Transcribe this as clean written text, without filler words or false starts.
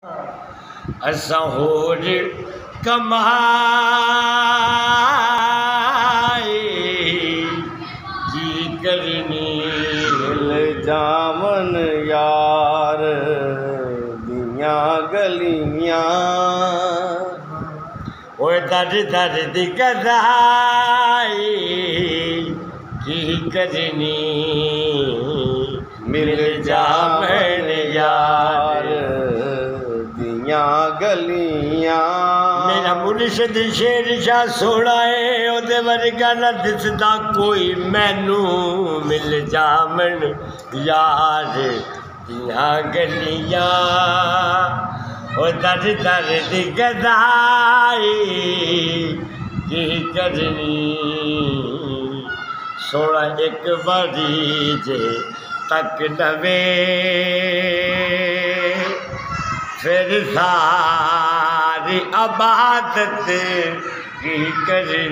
असा होर कमाए की करनी जामन यार दिया गलियां ओए दर दर दी गदाई की करनी मिल जामन यार दिया गलियां। मेरा मुर्शिद शेर शाह सोना है ओदे वर्गा ना दिसदा कोई मैनू मिल जामन यार दिया गलियां ओ दर दर दी गदाई की करनी सोना एक बारी जे तक नवे फिर सारी आबादत की करनी।